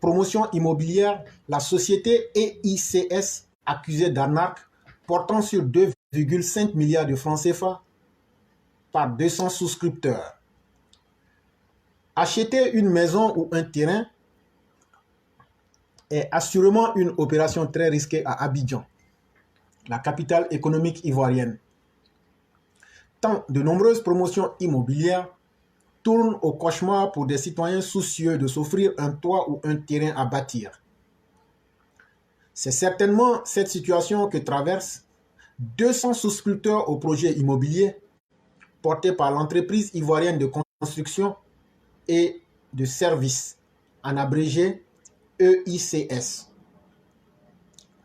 promotion immobilière, la société EICS accusée d'arnaque portant sur 2,5 milliards de francs CFA par 200 souscripteurs. Acheter une maison ou un terrain est assurément une opération très risquée à Abidjan, la capitale économique ivoirienne. Tant de nombreuses promotions immobilières tournent au cauchemar pour des citoyens soucieux de s'offrir un toit ou un terrain à bâtir. C'est certainement cette situation que traversent 200 souscripteurs au projet immobilier porté par l'entreprise ivoirienne de construction et de services, en abrégé EICS.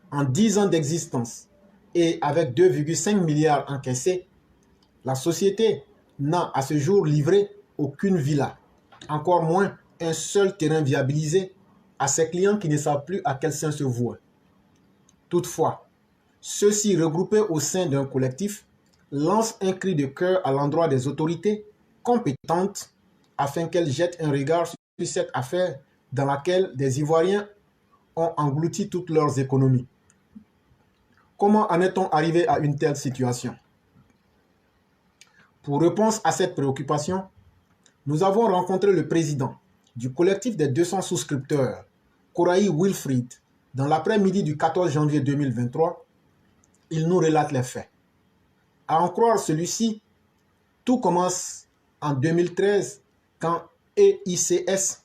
En 10 ans d'existence et avec 2,5 milliards encaissés, la société n'a à ce jour livré aucune villa, encore moins un seul terrain viabilisé à ses clients qui ne savent plus à quel sein se vouer. Toutefois, ceux-ci regroupés au sein d'un collectif lancent un cri de cœur à l'endroit des autorités compétentes afin qu'elles jettent un regard sur cette affaire dans laquelle des Ivoiriens ont englouti toutes leurs économies. Comment en est-on arrivé à une telle situation? Pour réponse à cette préoccupation, nous avons rencontré le président du collectif des 200 souscripteurs, Koraï Wilfried, dans l'après-midi du 14 janvier 2023. Il nous relate les faits. À en croire celui-ci, tout commence en 2013 quand EICS,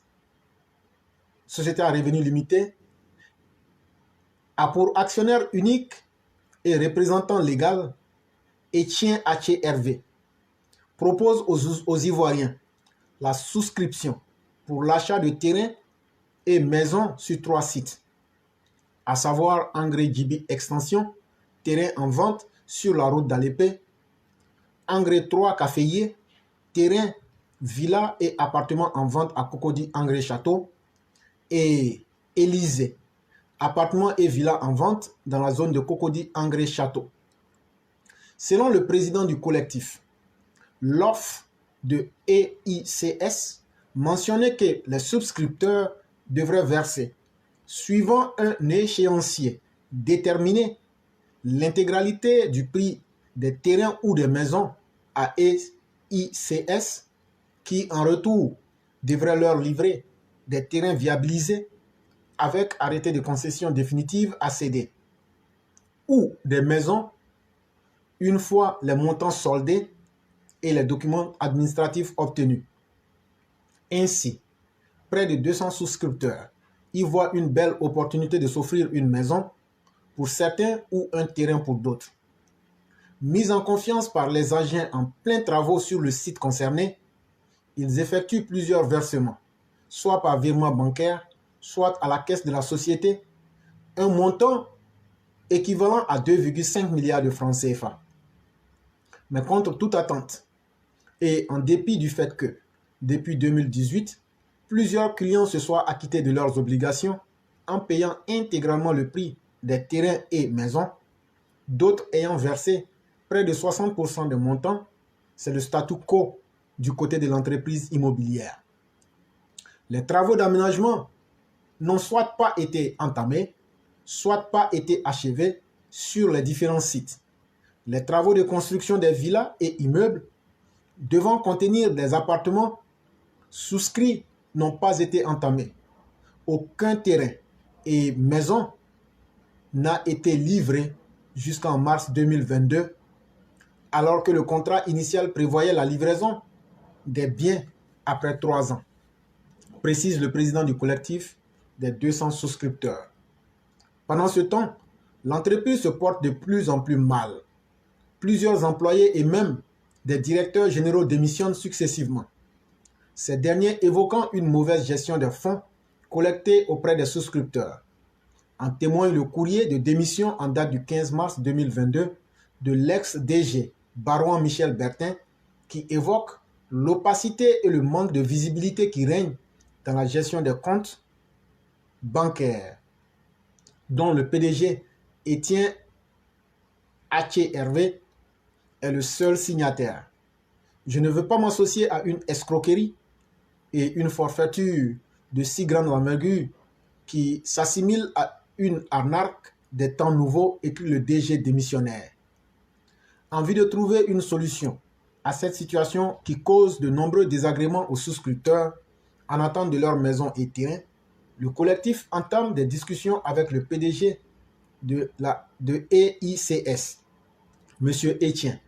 Société à Revenu Limité, a pour actionnaire unique et représentant légal Etienne Aché Hervé, propose aux Ivoiriens la souscription pour l'achat de terrains et maisons sur 3 sites, à savoir Engrais Djibi Extension, terrain en vente sur la route d'Alépé, Engrais 3 Caféier, terrain, villa et appartements en vente à Cocody Engrais Château, et Élysée, appartements et villas en vente dans la zone de Cocody Engrais Château. Selon le président du collectif, l'offre de EICS mentionnait que les souscripteurs devraient verser, suivant un échéancier déterminé, l'intégralité du prix des terrains ou des maisons à EICS qui, en retour, devrait leur livrer des terrains viabilisés avec arrêté de concession définitive à céder, ou des maisons une fois les montants soldés et les documents administratifs obtenus. Ainsi, près de 200 souscripteurs y voient une belle opportunité de s'offrir une maison pour certains ou un terrain pour d'autres. Mis en confiance par les agents en plein travaux sur le site concerné, ils effectuent plusieurs versements, soit par virement bancaire, soit à la caisse de la société, un montant équivalent à 2,5 milliards de francs CFA. Mais contre toute attente, et en dépit du fait que, depuis 2018, plusieurs clients se soient acquittés de leurs obligations en payant intégralement le prix des terrains et maisons, d'autres ayant versé près de 60% des montants, c'est le statu quo du côté de l'entreprise immobilière. Les travaux d'aménagement n'ont soit pas été entamés, soit pas été achevés sur les différents sites. Les travaux de construction des villas et immeubles devant contenir des appartements souscrits n'ont pas été entamés. Aucun terrain et maison n'a été livré jusqu'en mars 2022, alors que le contrat initial prévoyait la livraison des biens après 3 ans, précise le président du collectif des 200 souscripteurs. Pendant ce temps, l'entreprise se porte de plus en plus mal. Plusieurs employés et même des directeurs généraux démissionnent successivement, ces derniers évoquant une mauvaise gestion des fonds collectés auprès des souscripteurs. En témoigne le courrier de démission en date du 15 mars 2022 de l'ex-DG Barouin Michel Bertin qui évoque l'opacité et le manque de visibilité qui règne dans la gestion des comptes bancaires, dont le PDG Etienne Aché Hervé est le seul signataire. Je ne veux pas m'associer à une escroquerie et une forfaiture de si grande envergure qui s'assimile à une arnaque des temps nouveaux, écrit le DG démissionnaire. Envie de trouver une solution à cette situation qui cause de nombreux désagréments aux souscripteurs en attente de leur maison et terrain, le collectif entame des discussions avec le PDG de EICS, M. Etienne,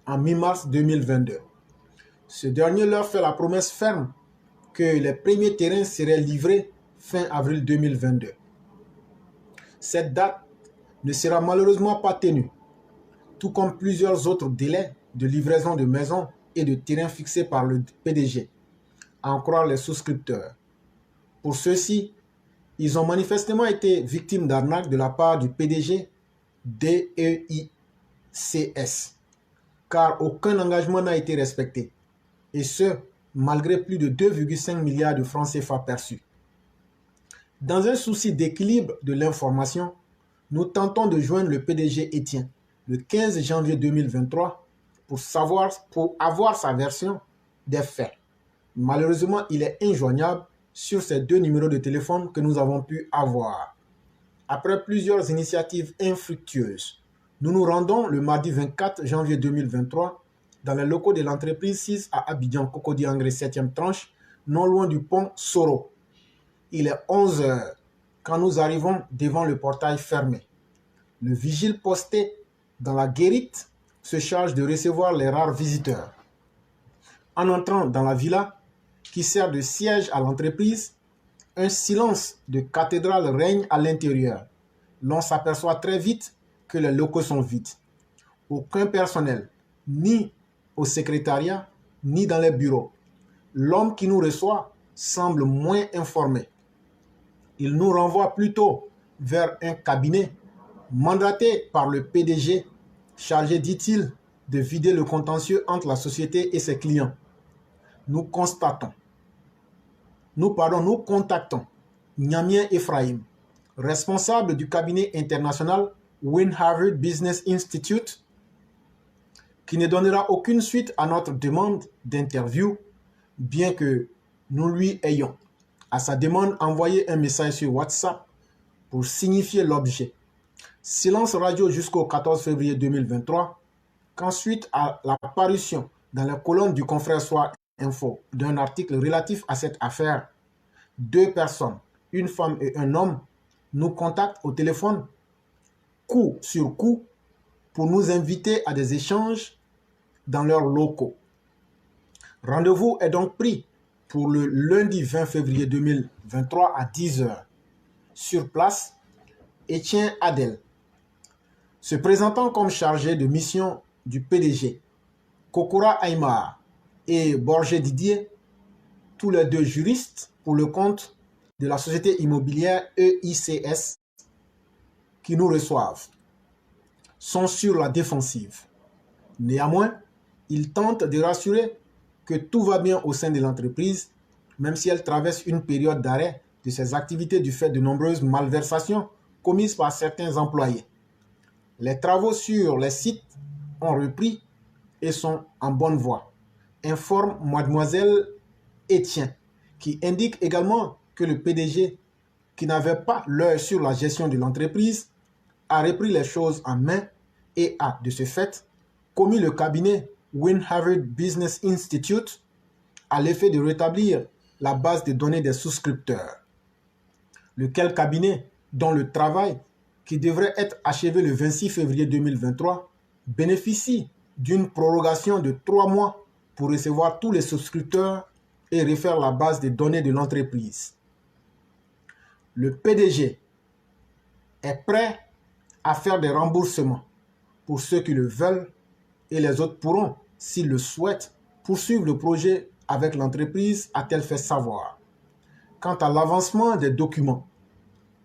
en mi-mars 2022. Ce dernier leur fait la promesse ferme que les premiers terrains seraient livrés fin avril 2022. Cette date ne sera malheureusement pas tenue, tout comme plusieurs autres délais de livraison de maisons et de terrains fixés par le PDG, à en croire les souscripteurs. Pour ceux-ci, ils ont manifestement été victimes d'arnaques de la part du PDG d'EICS, car aucun engagement n'a été respecté, et ce, malgré plus de 2,5 milliards de francs CFA perçus. Dans un souci d'équilibre de l'information, nous tentons de joindre le PDG Etienne le 15 janvier 2023 pour avoir sa version des faits. Malheureusement, il est injoignable sur ces deux numéros de téléphone que nous avons pu avoir. Après plusieurs initiatives infructueuses, nous nous rendons le mardi 24 janvier 2023 dans les locaux de l'entreprise 6 à Abidjan, Cocody Angré 7e tranche, non loin du pont Soro. Il est 11 h quand nous arrivons devant le portail fermé. Le vigile posté dans la guérite se charge de recevoir les rares visiteurs. En entrant dans la villa, qui sert de siège à l'entreprise, un silence de cathédrale règne à l'intérieur. L'on s'aperçoit très vite que les locaux sont vides. Aucun personnel, ni au secrétariat, ni dans les bureaux. L'homme qui nous reçoit semble moins informé. Il nous renvoie plutôt vers un cabinet mandaté par le PDG, chargé, dit-il, de vider le contentieux entre la société et ses clients. Nous contactons Nyamien Ephraim, responsable du cabinet international Win Harvard Business Institute, qui ne donnera aucune suite à notre demande d'interview, bien que nous lui ayons, à sa demande, envoyé un message sur WhatsApp pour signifier l'objet. Silence radio jusqu'au 14 février 2023, qu'ensuite à la parution dans les colonnes du confrère Soir Info d'un article relatif à cette affaire, 2 personnes, une femme et un homme, nous contactent au téléphone, coup sur coup, pour nous inviter à des échanges dans leurs locaux. Rendez-vous est donc pris pour le lundi 20 février 2023 à 10 h. Sur place, Etienne Adel, se présentant comme chargé de mission du PDG, Kokora Aymar et Borgé Didier, tous les deux juristes pour le compte de la société immobilière EICS, qui nous reçoivent, sont sur la défensive. Néanmoins, ils tentent de rassurer que tout va bien au sein de l'entreprise, même si elle traverse une période d'arrêt de ses activités du fait de nombreuses malversations commises par certains employés. Les travaux sur les sites ont repris et sont en bonne voie, informe mademoiselle Etienne, qui indique également que le PDG, qui n'avait pas l'œil sur la gestion de l'entreprise, a repris les choses en main et a, de ce fait, commis le cabinet Win Harvard Business Institute à l'effet de rétablir la base de données des souscripteurs. Lequel cabinet, dont le travail, qui devrait être achevé le 26 février 2023, bénéficie d'une prorogation de 3 mois pour recevoir tous les souscripteurs et refaire la base de données de l'entreprise. Le PDG est prêt à faire des remboursements pour ceux qui le veulent et les autres pourront, s'ils le souhaitent, poursuivre le projet avec l'entreprise, a-t-elle fait savoir. Quant à l'avancement des documents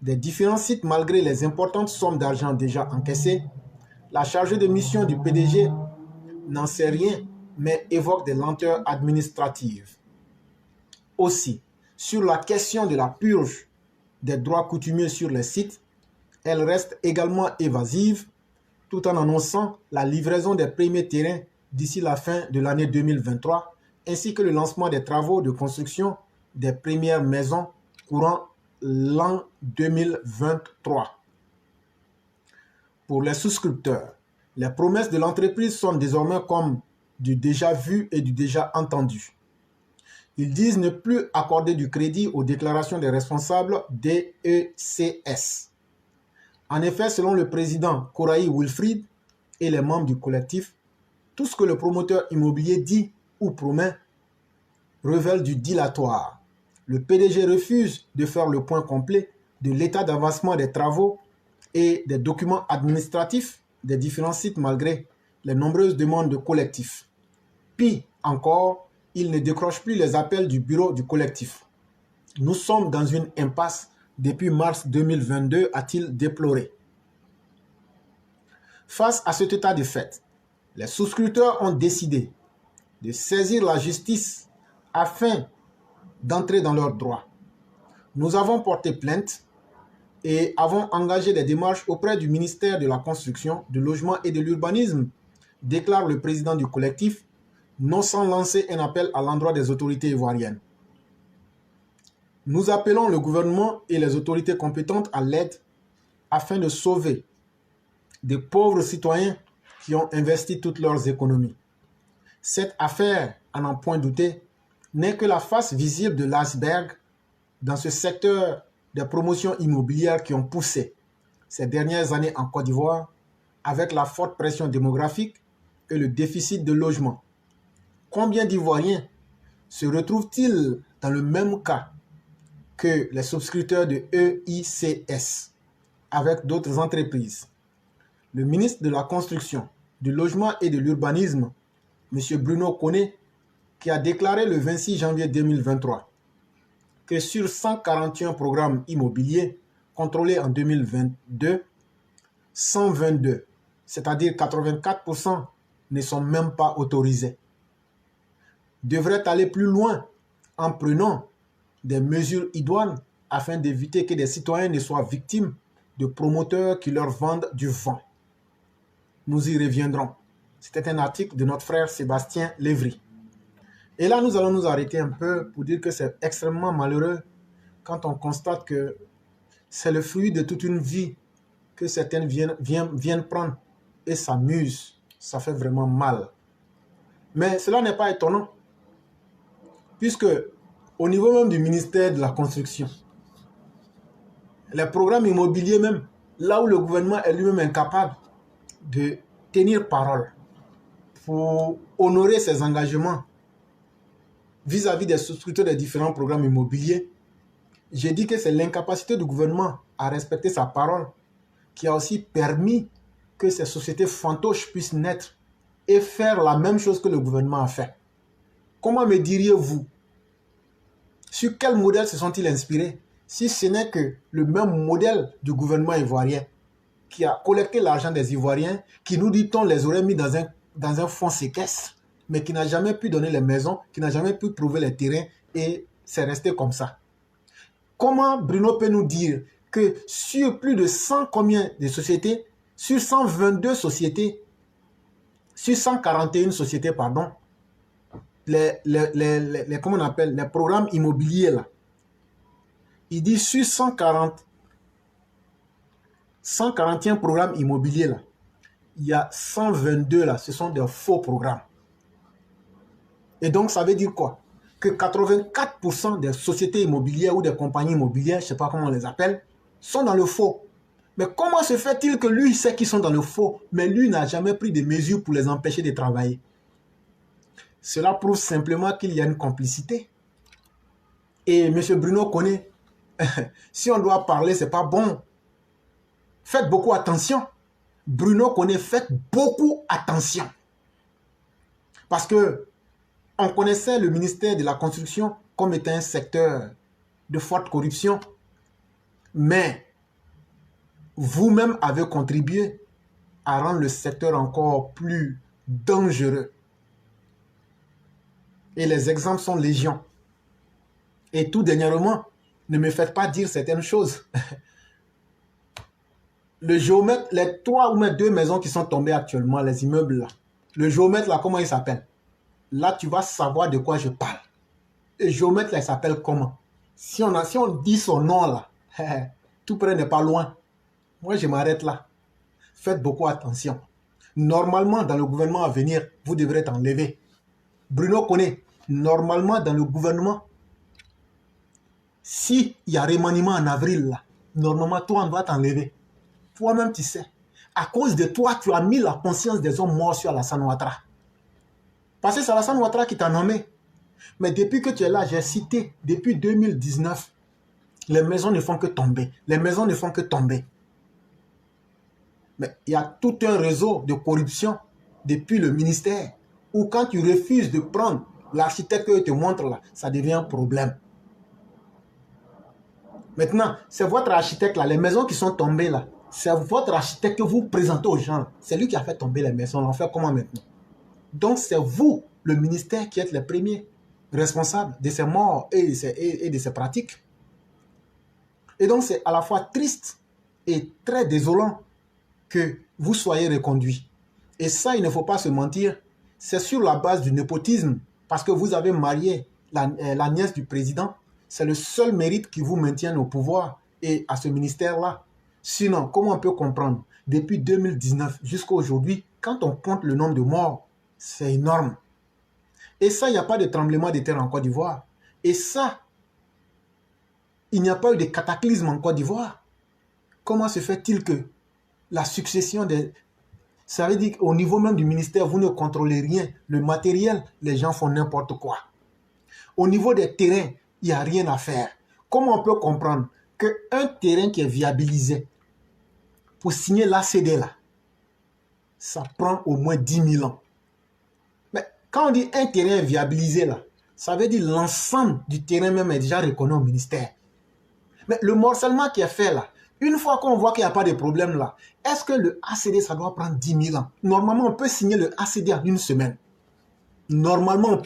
des différents sites, malgré les importantes sommes d'argent déjà encaissées, la chargée de mission du PDG n'en sait rien, mais évoque des lenteurs administratives. Aussi, sur la question de la purge des droits coutumiers sur les sites, elle reste également évasive, tout en annonçant la livraison des premiers terrains d'ici la fin de l'année 2023, ainsi que le lancement des travaux de construction des premières maisons courant l'an 2023. Pour les souscripteurs, les promesses de l'entreprise sont désormais comme du déjà vu et du déjà entendu. Ils disent ne plus accorder du crédit aux déclarations des responsables DECS. En effet, selon le président Koraï Wilfried et les membres du collectif, tout ce que le promoteur immobilier dit ou promet révèle du dilatoire. Le PDG refuse de faire le point complet de l'état d'avancement des travaux et des documents administratifs des différents sites malgré les nombreuses demandes de collectifs. Pis encore, il ne décroche plus les appels du bureau du collectif. Nous sommes dans une impasse depuis mars 2022, a-t-il déploré. Face à cet état de fait, les souscripteurs ont décidé de saisir la justice afin d'entrer dans leurs droits. Nous avons porté plainte et avons engagé des démarches auprès du ministère de la Construction, du Logement et de l'Urbanisme, déclare le président du collectif, non sans lancer un appel à l'endroit des autorités ivoiriennes. Nous appelons le gouvernement et les autorités compétentes à l'aide afin de sauver des pauvres citoyens qui ont investi toutes leurs économies. Cette affaire, à n'en point douter, n'est que la face visible de l'iceberg dans ce secteur des promotions immobilières qui ont poussé ces dernières années en Côte d'Ivoire avec la forte pression démographique et le déficit de logement. Combien d'Ivoiriens se retrouvent-ils dans le même cas que les souscripteurs de EICS avec d'autres entreprises? Le ministre de la Construction, du Logement et de l'Urbanisme, M. Bruno Koné, qui a déclaré le 26 janvier 2023 que sur 141 programmes immobiliers contrôlés en 2022, 122, c'est-à-dire 84%, ne sont même pas autorisés, devrait aller plus loin en prenant des mesures idoines afin d'éviter que des citoyens ne soient victimes de promoteurs qui leur vendent du vent. Nous y reviendrons. C'était un article de notre frère Sébastien Lévry. Et là, nous allons nous arrêter un peu pour dire que c'est extrêmement malheureux quand on constate que c'est le fruit de toute une vie que certaines viennent prendre et s'amusent. Ça fait vraiment mal. Mais cela n'est pas étonnant, puisque au niveau même du ministère de la Construction, les programmes immobiliers même, là où le gouvernement est lui-même incapable de tenir parole pour honorer ses engagements vis-à-vis des souscripteurs des différents programmes immobiliers, j'ai dit que c'est l'incapacité du gouvernement à respecter sa parole qui a aussi permis que ces sociétés fantoches puissent naître et faire la même chose que le gouvernement a fait. Comment me diriez-vous, sur quel modèle se sont-ils inspirés si ce n'est que le même modèle du gouvernement ivoirien qui a collecté l'argent des Ivoiriens, qui nous dit-on les aurait mis dans un fonds séquestre, mais qui n'a jamais pu donner les maisons, qui n'a jamais pu trouver les terrains, et c'est resté comme ça. Comment Bruno peut nous dire que sur plus de 100 combien de sociétés, sur 122 sociétés, sur 141 sociétés, pardon, comment on appelle, les programmes immobiliers là, il dit sur 141 programmes immobiliers là, il y a 122 là, ce sont des faux programmes. Et donc, ça veut dire quoi? Que 84% des sociétés immobilières ou des compagnies immobilières, je ne sais pas comment on les appelle, sont dans le faux. Mais comment se fait-il que lui sait qu'ils sont dans le faux, mais lui n'a jamais pris de mesures pour les empêcher de travailler? Cela prouve simplement qu'il y a une complicité. Et M. Bruno Koné, si on doit parler, ce n'est pas bon. Faites beaucoup attention. Bruno Koné, faites beaucoup attention. Parce que on connaissait le ministère de la Construction comme étant un secteur de forte corruption. Mais vous-même avez contribué à rendre le secteur encore plus dangereux. Et les exemples sont légion. Et tout dernièrement, ne me faites pas dire certaines choses. Le géomètre, les 3 ou 2 maisons qui sont tombées actuellement, les immeubles là, le géomètre là, comment il s'appelle? Là, tu vas savoir de quoi je parle. Le géomètre là, il s'appelle comment? Si on dit son nom là, tout près n'est pas loin. Moi, je m'arrête là. Faites beaucoup attention. Normalement, dans le gouvernement à venir, vous devrez être enlevé. Bruno Koné, normalement, dans le gouvernement, s'il y a remaniement en avril, là, normalement, toi, on va t'enlever. Toi-même, tu sais. À cause de toi, tu as mis la conscience des hommes morts sur Alassane Ouattara. Parce que c'est Alassane Ouattara qui t'a nommé. Mais depuis que tu es là, j'ai cité, depuis 2019, les maisons ne font que tomber. Les maisons ne font que tomber. Mais il y a tout un réseau de corruption depuis le ministère où quand tu refuses de prendre l'architecte que te montre là, ça devient un problème. Maintenant, c'est votre architecte là, les maisons qui sont tombées là, c'est votre architecte que vous présentez aux gens. C'est lui qui a fait tomber les maisons. On en fait comment maintenant? Donc c'est vous, le ministère, qui êtes les premiers responsables de ces morts et de ces pratiques. Et donc c'est à la fois triste et très désolant que vous soyez reconduit. Et ça, il ne faut pas se mentir, c'est sur la base du népotisme, parce que vous avez marié la nièce du président. C'est le seul mérite qui vous maintient au pouvoir et à ce ministère-là. Sinon, comment on peut comprendre? Depuis 2019 jusqu'à aujourd'hui, quand on compte le nombre de morts, c'est énorme. Et ça, il n'y a pas de tremblement de terre en Côte d'Ivoire. Et ça, il n'y a pas eu de cataclysme en Côte d'Ivoire. Comment se fait-il que la succession des... Ça veut dire qu'au niveau même du ministère, vous ne contrôlez rien. Le matériel, les gens font n'importe quoi. Au niveau des terrains, il n'y a rien à faire. Comment on peut comprendre qu'un terrain qui est viabilisé, pour signer l'ACD là, ça prend au moins 10 000 ans. Mais quand on dit un terrain viabilisé là, ça veut dire l'ensemble du terrain même est déjà reconnu au ministère. Mais le morcellement qui est fait là, une fois qu'on voit qu'il n'y a pas de problème là, est-ce que le ACD, ça doit prendre 10 000 ans? Normalement, on peut signer le ACD en une semaine. Normalement,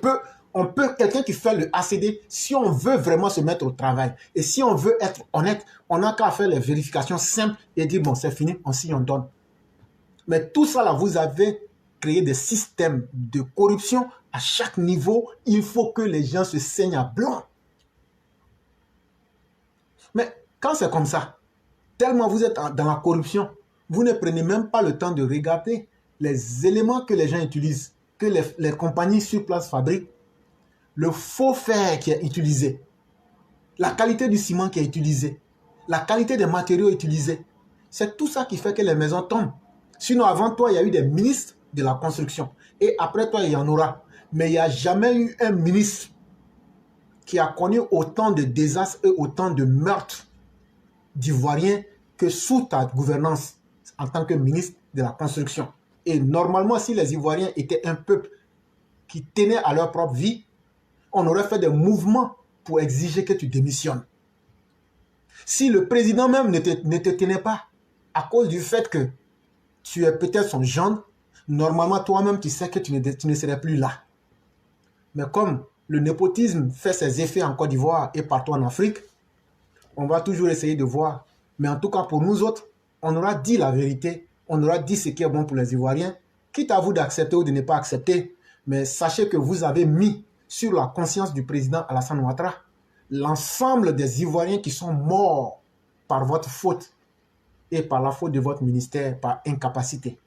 quelqu'un qui fait le ACD, si on veut vraiment se mettre au travail, et si on veut être honnête, on n'a qu'à faire les vérifications simples et dire, bon, c'est fini, on signe, on donne. Mais tout ça là, vous avez créé des systèmes de corruption à chaque niveau. Il faut que les gens se saignent à blanc. Mais quand c'est comme ça, tellement vous êtes dans la corruption, vous ne prenez même pas le temps de regarder les éléments que les gens utilisent, que les compagnies sur place fabriquent, le faux fer qui est utilisé, la qualité du ciment qui est utilisé, la qualité des matériaux utilisés. C'est tout ça qui fait que les maisons tombent. Sinon, avant toi, il y a eu des ministres de la construction. Et après toi, il y en aura. Mais il n'y a jamais eu un ministre qui a connu autant de désastres et autant de meurtres d'Ivoiriens que sous ta gouvernance en tant que ministre de la construction. Et normalement, si les Ivoiriens étaient un peuple qui tenait à leur propre vie, on aurait fait des mouvements pour exiger que tu démissionnes. Si le président même ne te tenait pas, à cause du fait que tu es peut-être son gendre, normalement toi-même tu sais que tu ne serais plus là. Mais comme le népotisme fait ses effets en Côte d'Ivoire et partout en Afrique, on va toujours essayer de voir. Mais en tout cas pour nous autres, on aura dit la vérité, on aura dit ce qui est bon pour les Ivoiriens, quitte à vous d'accepter ou de ne pas accepter. Mais sachez que vous avez mis sur la conscience du président Alassane Ouattara l'ensemble des Ivoiriens qui sont morts par votre faute et par la faute de votre ministère, par incapacité.